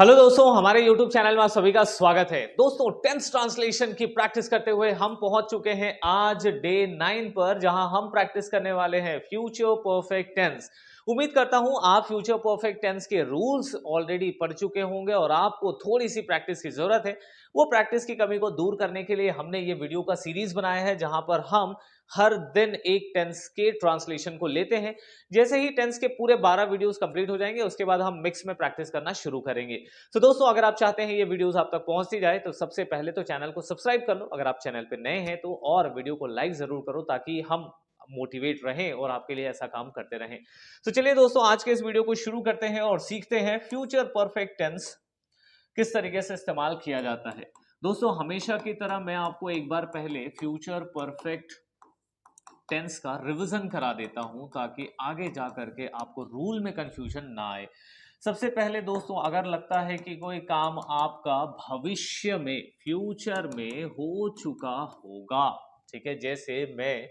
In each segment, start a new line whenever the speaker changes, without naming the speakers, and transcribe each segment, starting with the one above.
Hello दोस्तों, हमारे YouTube channel में आप सभी का स्वागत है। दोस्तों, टेंस ट्रांसलेशन की प्रैक्टिस करते हुए हम पहुंच चुके हैं आज डे 9 पर, जहां हम प्रैक्टिस करने वाले हैं फ्यूचर परफेक्ट टेंस। उम्मीद करता हूं आप फ्यूचर परफेक्ट टेंस के रूल्स ऑलरेडी पढ़ चुके होंगे और आपको थोड़ी सी प्रैक्टिस की जरूरत है। वो प्रैक्टिस की कमी को दूर करने के लिए हमने ये वीडियो का सीरीज बनाया है, जहां पर हम हर दिन एक टेंस के ट्रांसलेशन को लेते हैं। जैसे ही टेंस के पूरे 12 वीडियोस कंप्लीट हो जाएंगे, उसके बाद हम मिक्स में प्रैक्टिस करना शुरू करेंगे। तो दोस्तों, अगर आप चाहते हैं ये वीडियोस आप तक पहुंचती जाए, तो सबसे पहले तो चैनल को सब्सक्राइब कर लो अगर आप चैनल पे नए हैं तो, और वीडियो को लाइक जरूर करो ताकि हम मोटिवेट रहें और आपके लिए ऐसा काम करते रहें। तो चलिए दोस्तों, आज के इस वीडियो को शुरू करते हैं और सीखते हैं फ्यूचर परफेक्ट टेंस किस तरीके से इस्तेमाल किया जाता है। दोस्तों, हमेशा की तरह मैं आपको एक बार पहले फ्यूचर परफेक्ट टेंस का रिवीजन करा देता हूं ताकि आगे जा करके आपको रूल में कंफ्यूजन ना आए। सबसे पहले दोस्तों, अगर लगता है कि कोई काम आपका भविष्य में फ्यूचर में हो चुका होगा, ठीक है, जैसे मैं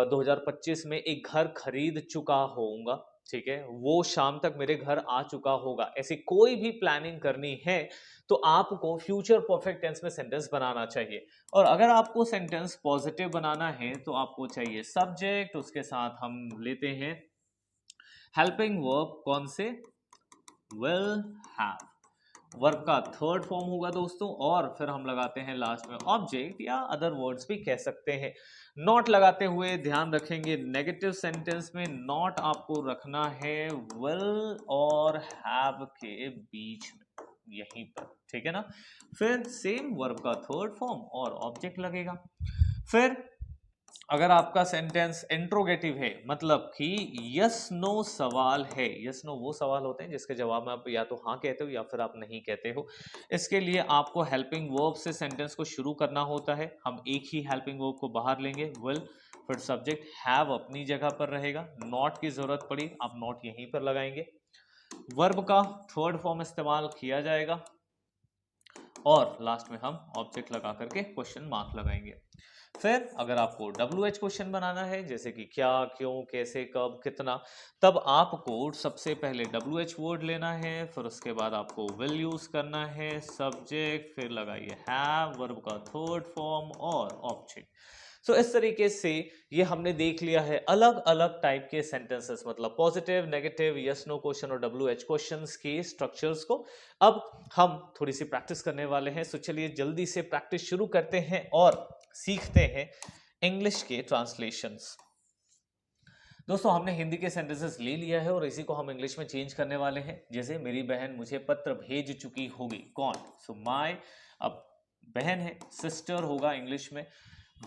2025 में एक घर खरीद चुका होऊंगा, ठीक है, वो शाम तक मेरे घर आ चुका होगा, ऐसी कोई भी प्लानिंग करनी है तो आपको फ्यूचर परफेक्ट टेंस में सेंटेंस बनाना चाहिए। और अगर आपको सेंटेंस पॉजिटिव बनाना है तो आपको चाहिए सब्जेक्ट, उसके साथ हम लेते हैं हेल्पिंग वर्ब, कौन से, विल हैव। वर्ब का थर्ड फॉर्म होगा दोस्तों, और फिर हम लगाते हैं लास्ट में ऑब्जेक्ट या अदर वर्ड्स भी कह सकते हैं। नॉट लगाते हुए ध्यान रखेंगे, नेगेटिव सेंटेंस में नॉट आपको रखना है विल और हैव के बीच में, यहीं पर, ठीक है ना। फिर सेम वर्ब का थर्ड फॉर्म और ऑब्जेक्ट लगेगा। फिर अगर आपका सेंटेंस इंट्रोगेटिव है, मतलब कि यस नो सवाल है, यस नो वो सवाल होते हैं जिसके जवाब में आप या तो हाँ कहते हो या फिर आप नहीं कहते हो, इसके लिए आपको हेल्पिंग वर्ब से सेंटेंस को शुरू करना होता है। हम एक ही हेल्पिंग वर्ब को बाहर लेंगे, विल, फिर सब्जेक्ट, हैव अपनी जगह पर रहेगा, नॉट की जरूरत पड़ी आप नॉट यहीं पर लगाएंगे, वर्ब का थर्ड फॉर्म इस्तेमाल किया जाएगा और लास्ट में हम ऑब्जेक्ट लगा करके क्वेश्चन मार्क लगाएंगे। फिर अगर आपको WH क्वेश्चन बनाना है, जैसे कि क्या, क्यों, कैसे, कब, कितना, तब आपको सबसे पहले WH वर्ड लेना है, फिर उसके बाद आपको विल यूज करना है, सब्जेक्ट, फिर लगाइए हैव, वर्ब का थर्ड फॉर्म और ऑब्जेक्ट। सो इस तरीके से ये हमने देख लिया है अलग अलग टाइप के सेंटेंसेस, मतलब positive, negative, yes no question और WH क्वेश्चंस के स्ट्रक्चर्स को। अब हम थोड़ी सी प्रैक्टिस करने वाले हैं, सो चलिए जल्दी से प्रैक्टिस शुरू करते हैं और सीखते हैं इंग्लिश के ट्रांसलेशंस। दोस्तों, हमने हिंदी के सेंटेंसेस ले लिया है और इसी को हम इंग्लिश में चेंज करने वाले हैं। जैसे मेरी बहन मुझे पत्र भेज चुकी होगी, कौन, सो माय, अब बहन है, सिस्टर होगा इंग्लिश में,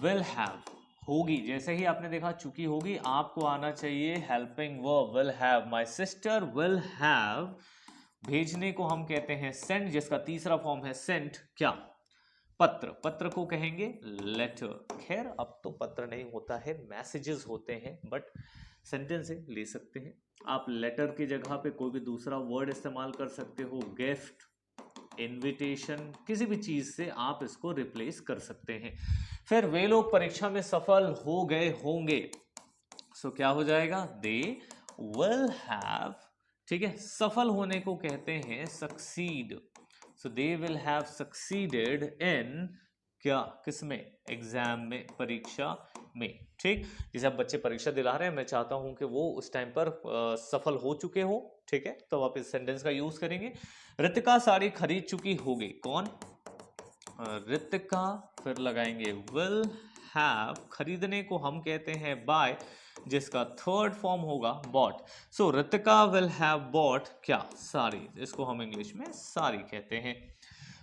विल हैव होगी, जैसे ही आपने देखा चुकी होगी, आपको आना चाहिए helping verb will have, my sister will have. भेजने को हम कहते हैं सेंड, जिसका तीसरा फॉर्म है सेंट, क्या, पत्र, पत्र को कहेंगे लेटर। खैर अब तो पत्र नहीं होता है, मैसेजेस होते हैं, बट सेंटेंस से ले सकते हैं आप। लेटर की जगह पे कोई भी दूसरा वर्ड इस्तेमाल कर सकते हो, गिफ्ट, इनविटेशन, किसी भी चीज से आप इसको रिप्लेस कर सकते हैं। फिर वे लोग परीक्षा में सफल हो गए होंगे, सो क्या हो जाएगा, दे विल हैव, ठीक है, सफल होने को कहते हैं succeed, so they will have succeeded in, क्या, किसमें, एग्जाम में, परीक्षा में, ठीक। जैसे अब बच्चे परीक्षा दिला रहे हैं, मैं चाहता हूं कि वो उस टाइम पर सफल हो चुके हो, ठीक है, तो आप इस सेंटेंस का यूज करेंगे। रितिका साड़ी खरीद चुकी होगी, कौन, रितिका, फिर लगाएंगे विल हैव, खरीदने को हम कहते हैं बाय, जिसका थर्ड फॉर्म होगा bought, so Ritika will have bought, क्या, साड़ी, इसको हम इंग्लिश में साड़ी कहते हैं।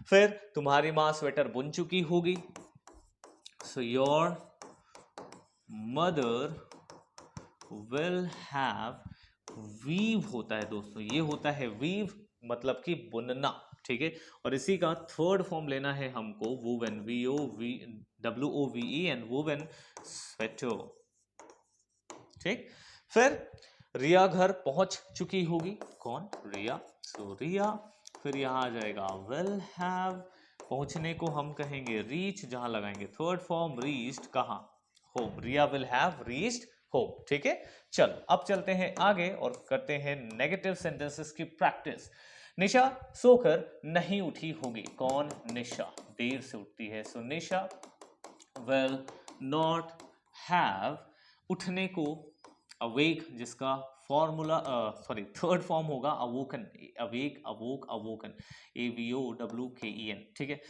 फिर तुम्हारी माँ स्वेटर बुन चुकी होगी, so your mother will have, weave होता है दोस्तों, ये होता है वीव, मतलब कि बुनना, ठीक है, और इसी का थर्ड फॉर्म लेना है हमको woven, WOVE, and woven, sweater, ठीक। फिर रिया घर पहुंच चुकी होगी, कौन, रिया, सो रिया, फिर यहां आ जाएगा विल हैव, पहुंचने को हम कहेंगे रीच, जहां लगाएंगे थर्ड फॉर्म, रीच्ड, कहां, home, Riya will have reached home, ठीक है। चलो अब चलते हैं आगे और करते हैं नेगेटिव सेंटेंसेस की प्रैक्टिस। निशा सोकर नहीं उठी होगी। कौन? निशा देर से उठती है। सो निशा विल नॉट हैव, उठने को अवेक जिसका फॉर्मूला थर्ड फॉर्म होगा अवोकन, अवेक, अवोक, अवोकन, AVOWKEN, ठीक है।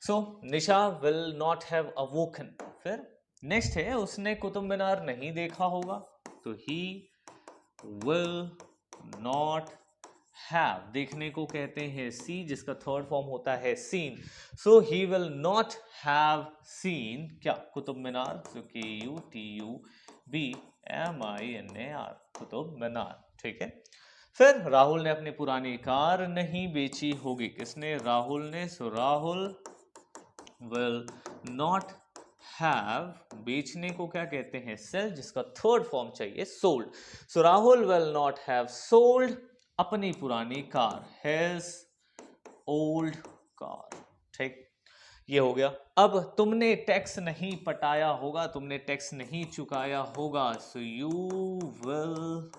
सो निशा विल नॉट हैव अवोकन। फिर नेक्स्ट है उसने कुतुब मीनार नहीं देखा होगा, तो ही विल नॉट हैव, देखने को कहते हैं सी जिसका थर्ड फॉर्म होता है seen. So he will not have seen क्या? कुतुब मीनार। सो KUTUBMINAR, कुतुब मीनार, ठीक है। फिर राहुल ने अपनी पुरानी कार नहीं बेची होगी। किसने? राहुल ने। सो राहुल विल नॉट हैव, बेचने को क्या कहते हैं? सेल जिसका थर्ड फॉर्म चाहिए sold. So Rahul will not have sold अपनी पुरानी कार, हिज ओल्ड कार, ठीक। ये हो गया। अब तुमने टैक्स नहीं पटाया होगा, तुमने टैक्स नहीं चुकाया होगा। So you will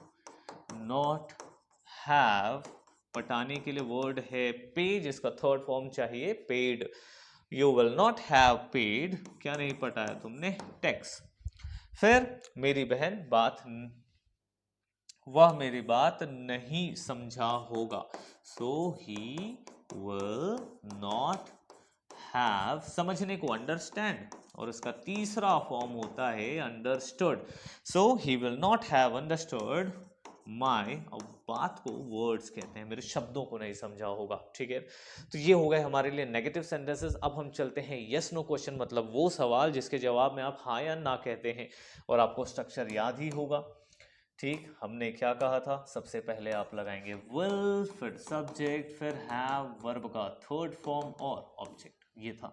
not have, पटाने के लिए वर्ड है पे जिसका थर्ड फॉर्म चाहिए paid. You will not have paid, क्या नहीं पटाया तुमने? टैक्स। फिर मेरी बहन वह मेरी बात नहीं समझा होगा। सो ही विल नॉट हैव, समझने को अंडरस्टैंड, और इसका तीसरा फॉर्म होता है understood. So he will not have understood माई, अब बात को वर्ड्स कहते हैं, मेरे शब्दों को नहीं समझा होगा, ठीक है। तो ये हो गए हमारे लिए नेगेटिव सेंटेंसेस। अब हम चलते हैं यस नो क्वेश्चन, मतलब वो सवाल जिसके जवाब में आप हाँ या ना कहते हैं, और आपको स्ट्रक्चर याद ही होगा, ठीक। हमने क्या कहा था? सबसे पहले आप लगाएंगे विल, फिर सब्जेक्ट, फिर हैव, वर्ब का थर्ड फॉर्म और ऑब्जेक्ट। ये था।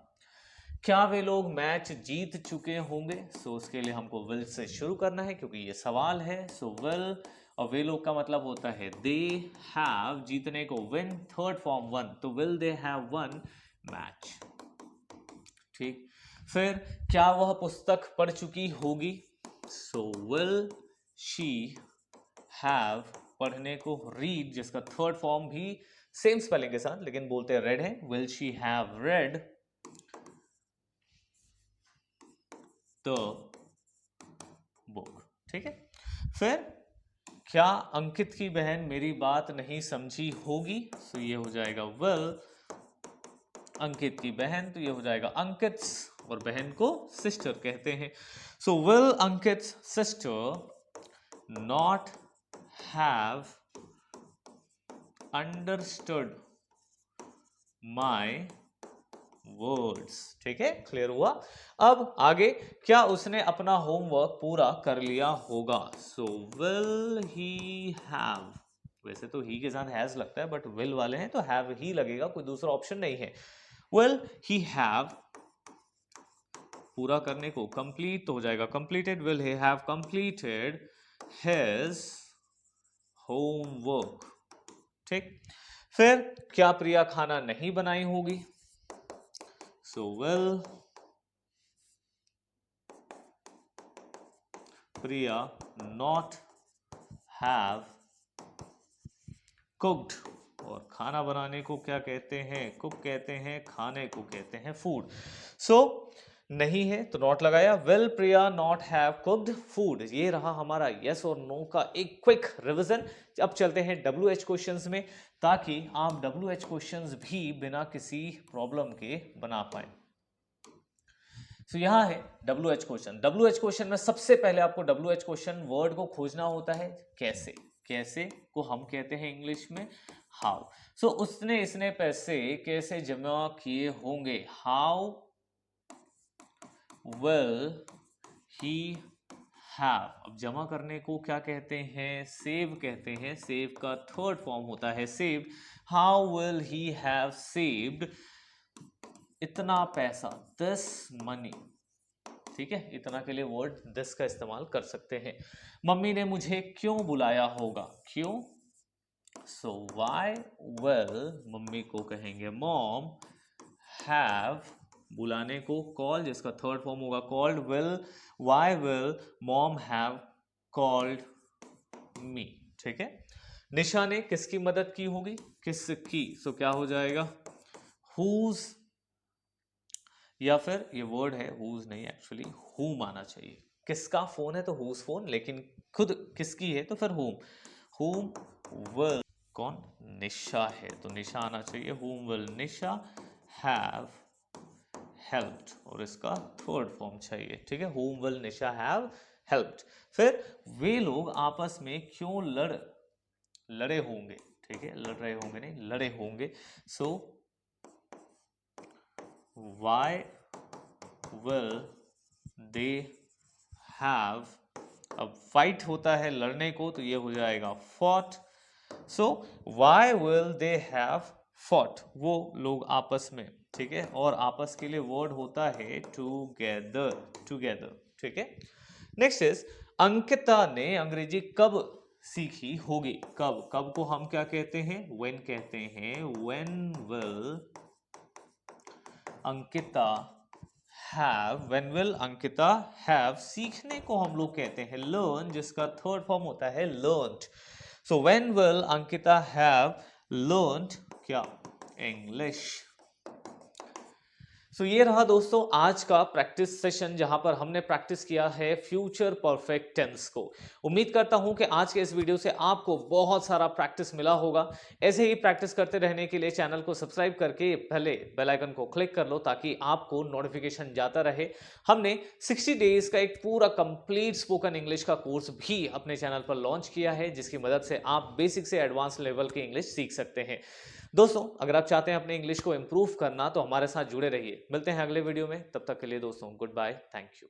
क्या वे लोग मैच जीत चुके होंगे? सो उसके लिए हमको विल से शुरू करना है क्योंकि ये सवाल है। सो विल, और वे लोग का मतलब होता है दे हैव, जीतने को विन, थर्ड फॉर्म वन, तो will they have one match, ठीक। फिर क्या वह पुस्तक पढ़ चुकी होगी? सो विल शी हैव, पढ़ने को रीड जिसका थर्ड फॉर्म भी सेम स्पेलिंग के साथ लेकिन बोलते हैं रेड है। Will she have read the book, ठीक है। फिर क्या अंकित की बहन मेरी बात नहीं समझी होगी? सो ये हो जाएगा विल अंकित की बहन, तो ये हो जाएगा अंकित्स, और बहन को सिस्टर कहते हैं। So will Ankit's sister not have understood my words, ठीक है, क्लियर हुआ। अब आगे, क्या उसने अपना होमवर्क पूरा कर लिया होगा? सो विल ही हैव, वैसे तो ही के साथ हैज लगता है बट विल वाले हैं तो हैव ही लगेगा, कोई दूसरा ऑप्शन नहीं है। विल ही हैव, पूरा करने को कंप्लीट तो हो जाएगा completed, will he have completed his homework, ठीक। फिर क्या प्रिया खाना नहीं बनाई होगी? So will Priya not have cooked, और खाना बनाने को क्या कहते हैं? कुक कहते हैं, खाने को कहते हैं फूड। सो नहीं है तो नॉट लगाया। Will Priya not have cooked food, ये रहा हमारा यस और नो का एक क्विक रिवीजन। अब चलते हैं WH क्वेश्चंस में, ताकि आप WH क्वेश्चंस भी बिना किसी प्रॉब्लम के बना पाए। तो यहां है WH क्वेश्चन। WH क्वेश्चन में सबसे पहले आपको WH क्वेश्चन वर्ड को खोजना होता है। कैसे? कैसे को हम कहते हैं इंग्लिश में हाउ। सो उसने इसने पैसे कैसे जमा किए होंगे? हाउ विल ही हैव, अब जमा करने को क्या कहते हैं? सेव कहते हैं, सेव का थर्ड फॉर्म होता है save. How will he have saved इतना पैसा, दिस मनी, ठीक है। इतना के लिए वर्ड दिस का इस्तेमाल कर सकते हैं। मम्मी ने मुझे क्यों बुलाया होगा? क्यों? सो व्हाई विल, मम्मी को कहेंगे मॉम, हैव, बुलाने को कॉल जिसका थर्ड फॉर्म होगा called, will, why will mom have called me, ठीक है। निशा ने किसकी मदद की होगी, किसकी, सो क्या हो जाएगा हुज, या फिर ये वर्ड है हुज नहीं, एक्चुअली हुम आना चाहिए। किसका फोन है तो हुज फोन, लेकिन खुद किसकी है तो फिर हुम विल, कौन, निशा है तो निशा आना चाहिए। हुम विल निशा हैव हेल्प्ड, और इसका थर्ड फॉर्म चाहिए, ठीक है, whom will Nisha have helped. फिर वे लोग आपस में क्यों लड़े होंगे, ठीक है, लड़ रहे होंगे नहीं, लड़े होंगे। सो why will they have, अब फाइट होता है लड़ने को तो ये हो जाएगा fought। So why will they have fought, वो लोग आपस में, ठीक है, और आपस के लिए वर्ड होता है टूगेदर, टूगेदर, ठीक है। नेक्स्ट इज अंकिता ने अंग्रेजी कब सीखी होगी, कब, कब को हम क्या कहते हैं, when कहते हैं। when will Ankita have, when will Ankita have, सीखने को हम लोग कहते हैं learn, जिसका थर्ड फॉर्म होता है learned। So when will Ankita have learned क्या, English। सो ये रहा दोस्तों आज का प्रैक्टिस सेशन, जहां पर हमने प्रैक्टिस किया है फ्यूचर परफेक्ट टेंस को। उम्मीद करता हूं कि आज के इस वीडियो से आपको बहुत सारा प्रैक्टिस मिला होगा। ऐसे ही प्रैक्टिस करते रहने के लिए चैनल को सब्सक्राइब करके पहले बेल आइकन को क्लिक कर लो, ताकि आपको नोटिफिकेशन जाता रहे। हमने 60 डेज का एक पूरा कंप्लीट स्पोकन इंग्लिश का कोर्स भी अपने चैनल पर लॉन्च किया है, जिसकी मदद से आप बेसिक से एडवांस लेवल की इंग्लिश सीख सकते हैं। दोस्तों अगर आप चाहते हैं अपने इंग्लिश को इंप्रूव करना तो हमारे साथ जुड़े रहिए। मिलते हैं अगले वीडियो में, तब तक के लिए दोस्तों गुड बाय, थैंक यू।